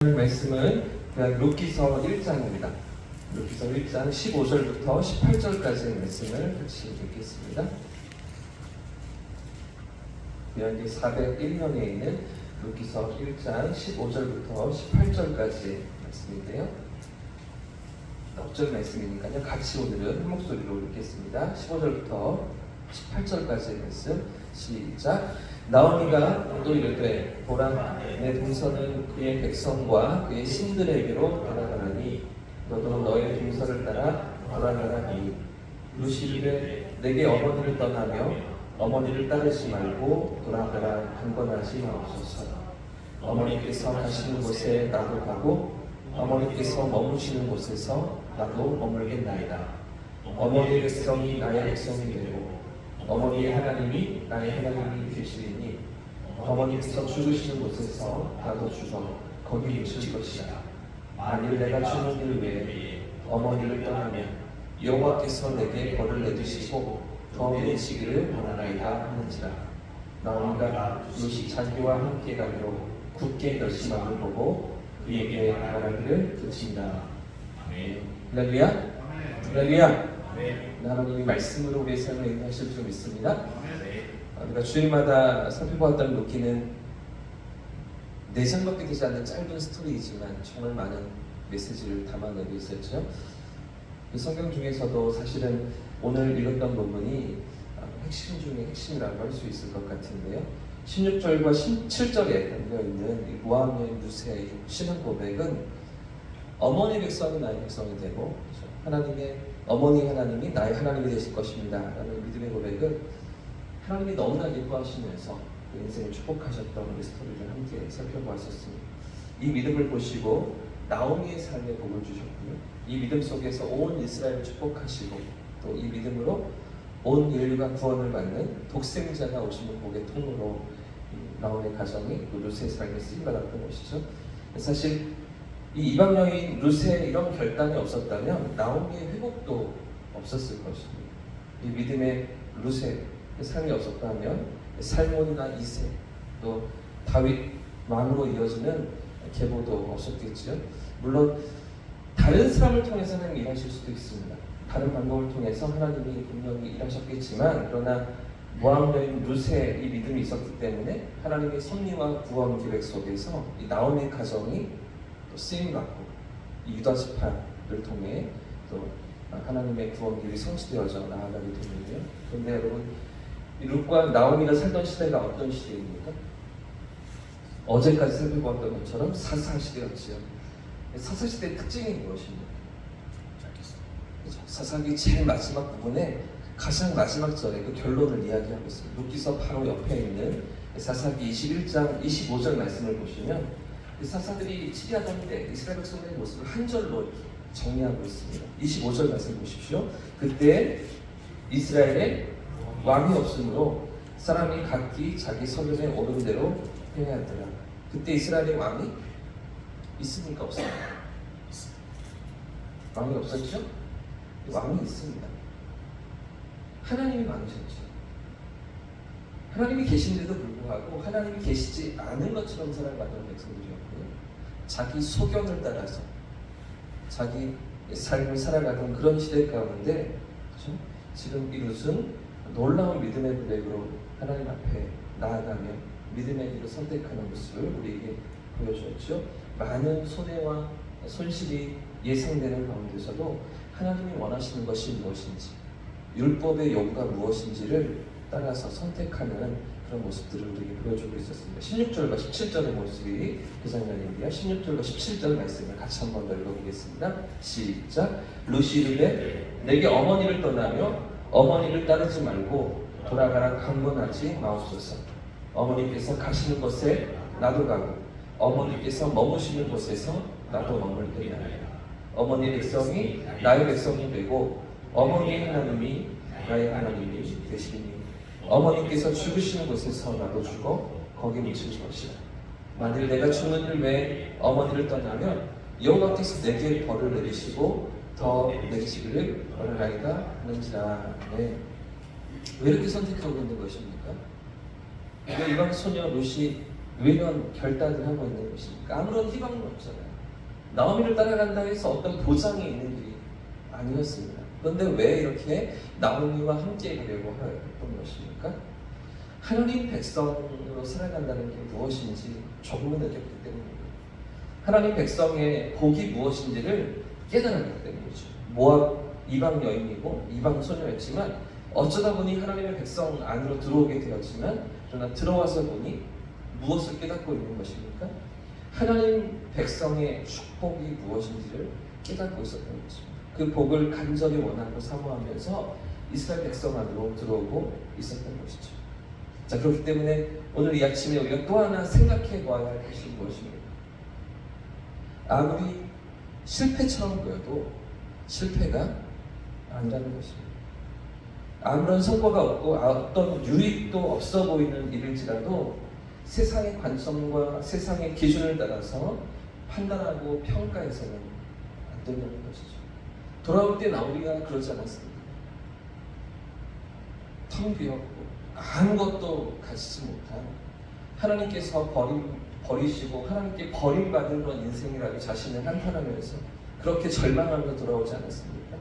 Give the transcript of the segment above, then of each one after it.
말씀은 룻기서 1장입니다. 룻기서 1장 15절부터 18절까지의 말씀을 같이 읽겠습니다. 구약기 401년에 있는 룻기서 1장 15절부터 18절까지의 말씀인데요. 억절 말씀이니까요. 같이 오늘은 한 목소리로 읽겠습니다. 15절부터 18절까지의 말씀 시작. 나오미가 또 이르되 보라 내 동서는 그의 백성과 그의 신들에게로 돌아가나니 너도 너의 동서를 따라 돌아가나니 룻이 이르되 내게 어머니를 떠나며 어머니를 따르지 말고 돌아가라 강권하지 마옵소서. 어머니께서 가시는 곳에 나도 가고 어머니께서 머무시는 곳에서 나도 머물겠나이다. 어머니의 백성이 나의 백성이 되고 어머니의 하나님이 나의 하나님이 되시리니 어머니께서 죽으시는 곳에서 나도 죽어 거기 묻힐 것이다. 만일 내가 죽는 일 외에 어머니를 떠나면 여호와께서 내게 벌을 내리시고 더 내리시기를 원하나이다 하는지라. 나오미가 룻이 자기와 함께 가기로 굳게 결심함을 보고 그에게 말하기를 그친다. 할렐루야. 할렐루야. 하나님이 말씀으로 우리의 삶을 인도하실 줄 믿습니다. 우리가 주일마다 살펴보았던 룻기는 4장밖에 되지 않는 짧은 스토리이지만 정말 많은 메시지를 담아내고 있었죠. 이 성경 중에서도 사실은 오늘 읽었던 부분이 핵심 중에 핵심이라고 할 수 있을 것 같은데요. 16절과 17절에 담겨있는 이 모압 여인 룻의 신앙 고백은 어머니 백성이 나의 백성이 되고 하나님의 어머니 하나님이 나의 하나님이 되실 것입니다 라는 믿음의 고백은 하나님이 너무나 기뻐하시면서 그 인생을 축복하셨던 우리 스토리를 함께 살펴보았었습니다. 이 믿음을 보시고 나오미의 삶에 복을 주셨고요. 이 믿음 속에서 온 이스라엘을 축복하시고 또 이 믿음으로 온 인류가 구원을 받는 독생자가 오시는 복의 통로로 나오미의 가정이 룻의 삶에 쓰임받았던 것이죠. 사실 이 이방 여인 룻의 이런 결단이 없었다면 나오미의 회복도 없었을 것입니다. 이 믿음의 룻의 삶이 없었다면 살몬이나 이세 또 다윗 왕으로 이어지는 계보도 없었겠죠. 물론 다른 사람을 통해서 하나님이 일하실 수도 있습니다. 다른 방법을 통해서 하나님이 분명히 일하셨겠지만 그러나 모압 여인 룻의 이 믿음이 있었기 때문에 하나님의 섭리와 구원 계획 속에서 이 나오미의 가정이 또 쓰임받고 이 유다 지파를 통해 또 하나님의 구원 계획이 성취되어져 나아가게 되는데요. 그런데 여러분 이 룻과 나오미가 살던 시대가 어떤 시대입니까? 어제까지 살펴보았던 것처럼 사사시대였지요. 사사시대의 특징이 무엇입니까? 사사기 제일 마지막 부분에 가장 마지막 절에 그 결론을 이야기하고 있습니다. 룻기서 바로 옆에 있는 사사기 21장 25절 말씀을 보시면 사사들이 치리하던 때 이스라엘 백성들의 모습을 한 절로 정리하고 있습니다. 25절 말씀 보십시오. 그때 이스라엘에 왕이 없으므로 사람이 각기 자기 서면에 오른 대로 행하더라. 그때 이스라엘의 왕이 있습니까? 없습니까? 왕이 없었죠? 왕이 있습니다. 하나님이 많으셨죠. 하나님이 계신데도 불구하고 하나님이 계시지 않은 것처럼 살아가던 백성들이었고요. 자기 소견을 따라서 자기 삶을 살아가던 그런 시대 가운데 그렇죠? 지금 이 룻은 놀라운 믿음의 고백으로 하나님 앞에 나아가며 믿음의 길을 선택하는 모습을 우리에게 보여주었죠. 많은 손해와 손실이 예상되는 가운데서도 하나님이 원하시는 것이 무엇인지 율법의 요구가 무엇인지를 따라서 선택하는 그런 모습들을 우리에게 보여주고 있었습니다. 16절과 17절의 모습이 그 장면인데요. 16절과 17절 말씀을 같이 한번 더 읽어보겠습니다. 시작. 룻이 이르되 내게 어머니를 떠나며 어머니를 따르지 말고 돌아가라 강권하지 마옵소서. 어머니께서 가시는 곳에 나도 가고 어머니께서 머무시는 곳에서 나도 머물겠나이다. 어머니 백성이 나의 백성이 되고 어머니의 하나님이 나의 하나님이 되시리니 어머니께서 죽으시는 곳에서 나도 죽어 거기 묻힐 것이다. 만일 내가 죽는 일 외에 어머니를 떠나면 여호와께서 내게 벌을 내리시고 더 내리시기를 원하나이다 하는지라. 네. 왜 이렇게 선택하고 있는 것입니까? 왜 이방 소녀 룻이 이런 결단을 하고 있는 것입니까? 아무런 희망은 없잖아요. 나오미를 따라간다 해서 어떤 보장이 있는 일이 아니었습니다. 그런데 왜 이렇게 나오미와 함께 가려고 했던 것입니까? 하나님 백성으로 살아간다는 게 무엇인지 조금은 느꼈기 때문입니다. 하나님 백성의 복이 무엇인지를 깨달았기 때문이죠. 모압 이방 여인이고 이방 소녀였지만 어쩌다 보니 하나님의 백성 안으로 들어오게 되었지만 그러나 들어와서 보니 무엇을 깨닫고 있는 것입니까? 하나님 백성의 축복이 무엇인지를 깨닫고 있었던 것입니다. 그 복을 간절히 원하고 사모하면서 이스라엘 백성 안으로 들어오고 있었던 것이죠. 자, 그렇기 때문에 오늘 이 아침에 우리가 또 하나 생각해 보아야 할 것이 무엇입니까? 아무리 실패처럼 보여도 실패가 아니라는 것입니다. 아무런 성과가 없고 어떤 유익도 없어 보이는 일일지라도 세상의 관점과 세상의 기준을 따라서 판단하고 평가해서는 안 된다는 것이죠. 돌아올 때 나오리가 그러지 않았습니다. 텅 비었고 아무것도 가지지 못한 하나님께서 버리시고 하나님께 버림받은 그런 인생이라고 자신을 한탄하면서 그렇게 절망하며 돌아오지 않았습니까?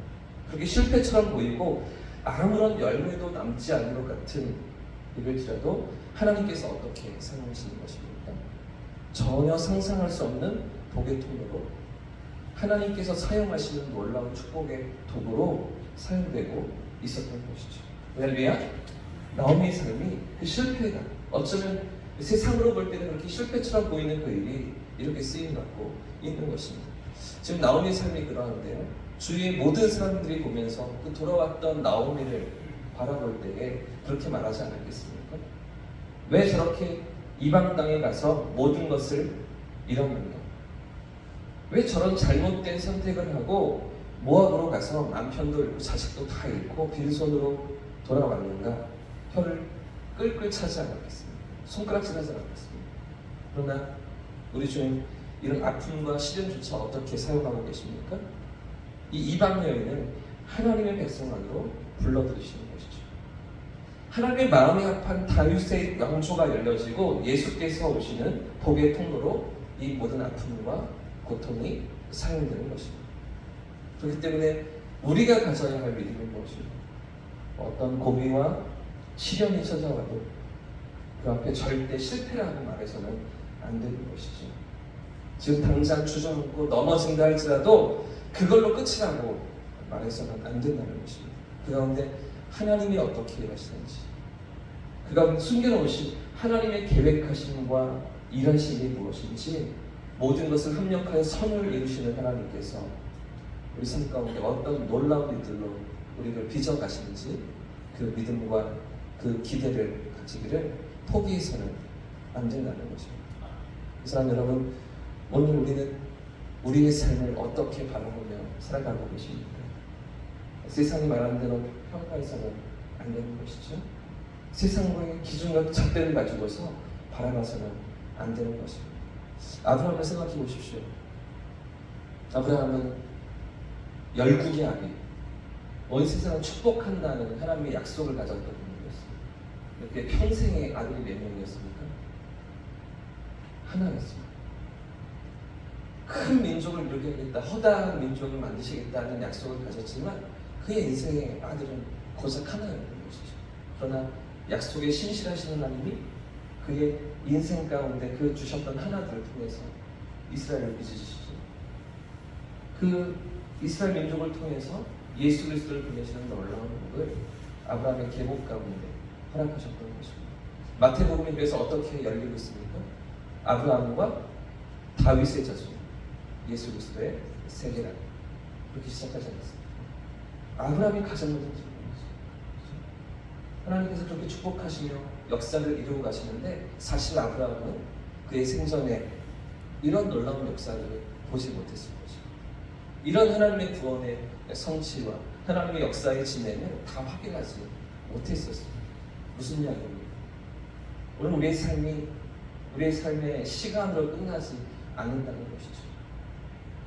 그렇게 실패처럼 보이고 아무런 열매도 남지 않는 것 같은 일일지라도 하나님께서 어떻게 사용하시는 것입니까? 전혀 상상할 수 없는 복의 통로로 하나님께서 사용하시는 놀라운 축복의 도구로 사용되고 있었던 것이죠. 할렐루야! 나오미의 삶이 그 실패가 어쩌면 세상으로 볼 때는 그렇게 실패처럼 보이는 그 일이 이렇게 쓰임받고 있는 것입니다. 지금 나오미의 삶이 그러한데요. 주위의 모든 사람들이 보면서 그 돌아왔던 나오미를 바라볼 때에 그렇게 말하지 않았겠습니까? 왜 저렇게 이방 땅에 가서 모든 것을 잃었는가? 왜 저런 잘못된 선택을 하고 모압으로 가서 남편도 잃고 자식도 다 잃고 빈손으로 돌아왔는가? 혀를 끌끌 차지 않았겠습니까? 손가락질하지 않았겠습니까? 그러나 우리 주님 이런 아픔과 시련조차 어떻게 사용하고 계십니까? 이 이방 여인은 하나님의 백성 안으로 불러들이시는 것이죠. 하나님의 마음이 합한 다윗의 왕조가 열려지고 예수께서 오시는 복의 통로로 이 모든 아픔과 고통이 사용되는 것입니다. 그렇기 때문에 우리가 가져야 할 믿음은 무엇입니까? 어떤 고비와 시련이 찾아와도 그 앞에 절대 실패라고 말해서는 안 되는 것이죠. 지금 당장 주저앉고 넘어진다 할지라도 그걸로 끝이라고 말해서는 안 된다는 것입니다. 그 가운데 하나님이 어떻게 일하시는지, 그 가운데 숨겨놓으신 하나님의 계획하심과 일하심이 무엇인지 모든 것을 합력하여 선을 이루시는 하나님께서 우리 삶 가운데 어떤 놀라운 일들로 우리를 빚어가시는지 그 믿음과 그 기대를 가지기를 포기해서는 안 된다는 것입니다. 그 사람 여러분, 오늘 우리는 우리의 삶을 어떻게 바라보며 살아가고 계십니까? 세상이 말하는 대로 평가해서는 안 되는 것이죠. 세상의 기준과 잣대를 가지고서 바라봐서는 안 되는 것입니다. 아브라함을 생각해 보십시오. 아브라함은 열국의 아비, 온 세상을 축복한다는 하나님의 약속을 가졌던 분이었습니다. 이렇게 평생의 아들이 몇 명이었습니까? 하나였습니다. 큰 민족을 이루겠다, 허다한 민족을 만드시겠다는 약속을 가졌지만 그의 인생의 아들은 고작 하나였던 것이죠. 그러나 약속에 신실하신 하나님이 그의 인생 가운데 그 주셨던 하나들을 통해서 이스라엘을 빚으시죠. 그 이스라엘 민족을 통해서 예수 그리스도를 보내시는 놀라운 복을 아브라함의 계복 가운데 허락하셨던 것입니다. 마태복음이 그래서 어떻게 열리고 있습니까? 아브라함과 다윗의 자손, 예수 그리스도의 세계라 그렇게 시작하지 않았습니다. 아브라함이 가장 먼저 들어간 거죠. 하나님께서 그렇게 축복하시며 역사를 이루고 가시는데 사실 아브라함은 그의 생전에 이런 놀라운 역사를 보지 못했을 것입니다. 이런 하나님의 구원의 성취와 하나님의 역사의 진행을 다 확인하지 못했었습니다. 무슨 이야기입니까? 오늘 우리의 삶의 시간으로 끝나지 않는다는 것이죠.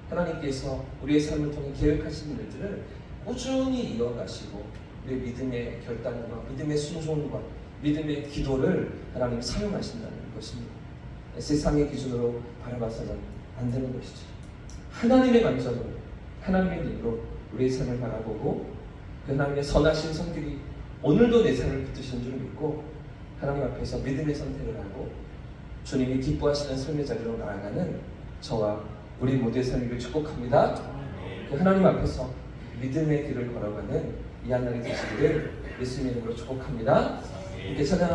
하나님께서 우리의 삶을 통해 계획하신 일들을 꾸준히 이어가시고 우리의 믿음의 결단과 믿음의 순종과 믿음의 기도를 하나님 사용하신다는 것입니다. 세상의 기준으로 바라봐서는 안 되는 것이죠. 하나님의 관점으로, 하나님의 눈으로 우리의 삶을 바라보고 그 하나님의 선하신 손길이 오늘도 내 삶을 붙드시는 줄 믿고 하나님 앞에서 믿음의 선택을 하고 주님이 기뻐하시는 삶의 자리로 나아가는 저와 우리 모두의 삶을 축복합니다. 그 하나님 앞에서 믿음의 길을 걸어가는 이 한 날이 되시기를 예수님의 이름으로 축복합니다. 이렇게 찬양